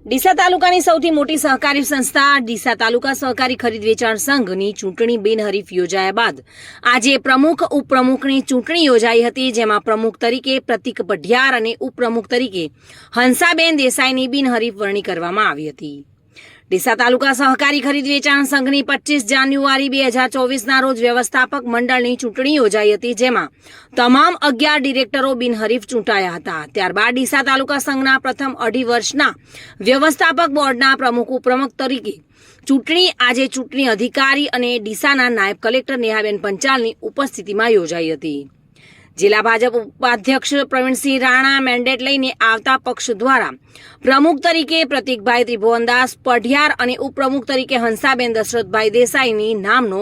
ડીસા તાલુકાની સૌથી મોટી સહકારી સંસ્થા ડીસા તાલુકા સહકારી ખરીદ વેચાણ સંઘની ચૂંટણી બિનહરીફ યોજાયા બાદ આજે પ્રમુખ ઉપપ્રમુખની ચૂંટણી યોજાઈ હતી, જેમાં પ્રમુખ તરીકે પ્રતિક પઢિયાર અને ઉપપ્રમુખ તરીકે હંસાબેન દેસાઈની બિનહરીફ વરણી કરવામાં આવી હતી. ડીસા તાલુકા સહકારી ખરીદ વેચાણ સંઘની 25 જાન્યુઆરી 2024ના રોજ વ્યવસ્થાપક મંડળની ચૂંટણી યોજાઈ હતી, જેમાં તમામ 11 ડિરેક્ટરો બિનહરીફ ચૂંટાયા હતા. ત્યારબાદ ડીસા તાલુકા સંઘના પ્રથમ 2.5 વર્ષના વ્યવસ્થાપક બોર્ડના પ્રમુખ ઉપપ્રમુખ તરીકે આજે ચૂંટણી અધિકારી અને ડીસાના નાયબ કલેક્ટર નેહાબેન પંચાલની ઉપસ્થિતિમાં યોજાઈ હતી. જિલ્લા ભાજપ ઉપાધ્યક્ષ પ્રવીણસિંહ રાણા મેન્ડેટ લઈને આવતા પક્ષ દ્વારા પ્રમુખ તરીકે પ્રતિકભાઈ ત્રિભુવનદાસ પઢિયાર અને ઉપપ્રમુખ તરીકે હંસાબેન દશરથભાઈ દેસાઈની નામનો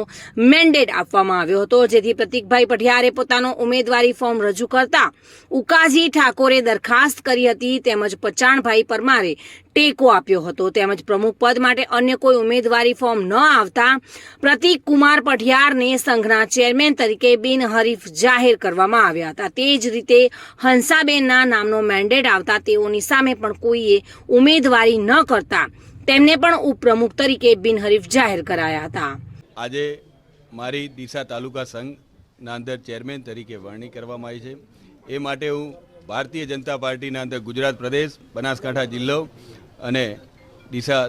મેન્ડેટ આપવામાં આવ્યો હતો, જેથી પ્રતિકભાઈ પઢિયારે પોતાનો ઉમેદવારી ફોર્મ રજૂ કરતા ઉકાજી ઠાકોરે દરખાસ્ત કરી હતી, તેમજ પચાણભાઈ પરમારે ટેકો આપ્યો હતો. તેમજ પ્રમુખ પદ માટે અન્ય કોઈ ઉમેદવારી ફોર્મ ન આવતા પ્રતિક કુમાર પઢિયારને સંઘના ચેરમેન તરીકે બિનહરીફ જાહેર કરવામાં આવ્યા હતા. તે જ રીતે હંસાબેનના નામનો મેન્ડેટ આવતા તેઓની સામે પણ કોઈએ ઉમેદવારી ન કરતા તેમને પણ ઉપપ્રમુખ તરીકે બિનહરીફ જાહેર કરાયા હતા. આજે મારી ડીસા તાલુકા સંઘના અંદર ચેરમેન તરીકે વરણી કરવામાં આવી છે. એ માટે હું ભારતીય જનતા પાર્ટીના અંદર ગુજરાત પ્રદેશ, બનાસકાંઠા જિલ્લો અને ડીસા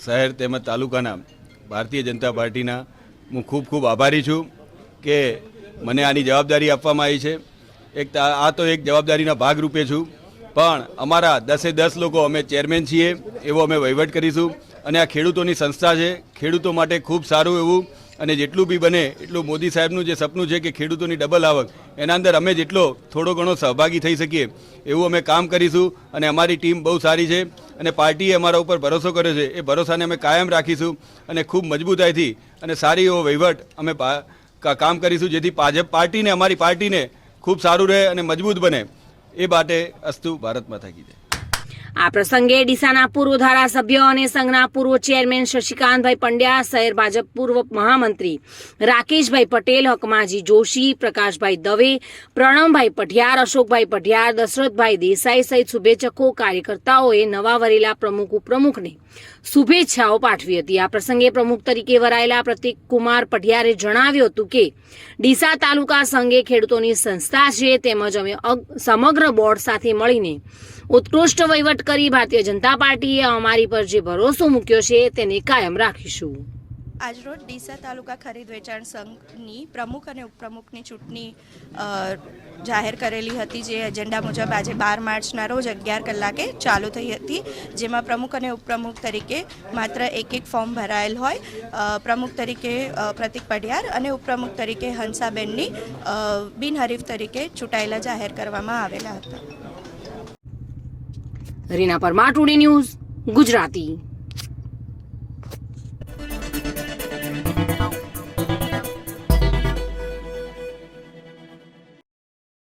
શહેર તેમજ તાલુકાના ભારતીય જનતા પાર્ટીના હું ખૂબ આભારી છું કે મને આની જવાબદારી આપવામાં આવી છે. એક જવાબદારીના ભાગરૂપે છું, પણ અમારા 10 લોકો અમે ચેરમેન છીએ એવો અમે વહીવટ કરીશું. અને આ ખેડૂતોની સંસ્થા છે, ખેડૂતો માટે ખૂબ સારું એવું અને જેટલું બી બને એટલું મોદી સાહેબનું જે સપનું છે કે ખેડૂતોની ડબલ આવક, એના અંદર અમે જેટલો થોડો ઘણો સહભાગી થઈ શકીએ એવું અમે કામ કરીશું. અને અમારી ટીમ બહુ સારી છે અને પાર્ટીએ અમારા ઉપર ભરોસો કર્યો છે. એ ભરોસાને અમે કાયમ રાખીશું અને ખૂબ મજબૂતાઈથી અને સારી એવો વહીવટ અમે કામ કરીશું, જેથી ભાજપ પાર્ટીને, અમારી પાર્ટીને ખૂબ સારું રહે અને મજબૂત બને. એ માટે અસ્તુ ભારત માતા કી જય. આ પ્રસંગે ડીસાના પૂર્વ ધારાસભ્ય અને સંઘના પૂર્વ ચેરમેન શશિકાંતભાઈ પંડ્યા, શહેર ભાજપ પૂર્વ મહામંત્રી રાકેશભાઈ પટેલ, હકમાજી જોશી, પ્રકાશભાઈ દવે, પ્રણવભાઈ પઢિયાર, અશોકભાઈ પઢિયાર, દશરથભાઈ દેસાઈ સહિત શુભેચ્છકો, કાર્યકર્તાઓએ નવા વરેલા પ્રમુખ ઉપપ્રમુખને શુભેચ્છાઓ પાઠવી હતી. આ પ્રસંગે પ્રમુખ તરીકે વરાયેલા પ્રતિક કુમાર પઢિયારે જણાવ્યું હતું કે ડીસા તાલુકા સંઘ ખેડૂતોની સંસ્થા છે, તેમજ અમે સમગ્ર બોર્ડ સાથે મળીને ઉત્કૃષ્ટ વહીવટ કરી ભારતીય જનતા પાર્ટીએ અમારી પર જે ભરોસો મૂક્યો છે તેને કાયમ રાખીશું. આજરોજ ડીસા તાલુકા ખરીદ વેચાણ સંઘની પ્રમુખ અને ઉપપ્રમુખની ચૂંટણી જાહેર કરેલી હતી, જે એજન્ડા મુજબ આજે 12 માર્ચના રોજ 11 કલાકે ચાલુ થઈ હતી, જેમાં પ્રમુખ અને ઉપપ્રમુખ તરીકે માત્ર એક ફોર્મ ભરાયેલ હોય. પ્રમુખ તરીકે પ્રતિક પઢિયાર અને ઉપપ્રમુખ તરીકે હંસાબેનની બિનહરીફ તરીકે ચૂંટાયેલા જાહેર કરવામાં આવેલા હતા. Reena Parmar, today news, Gujarati.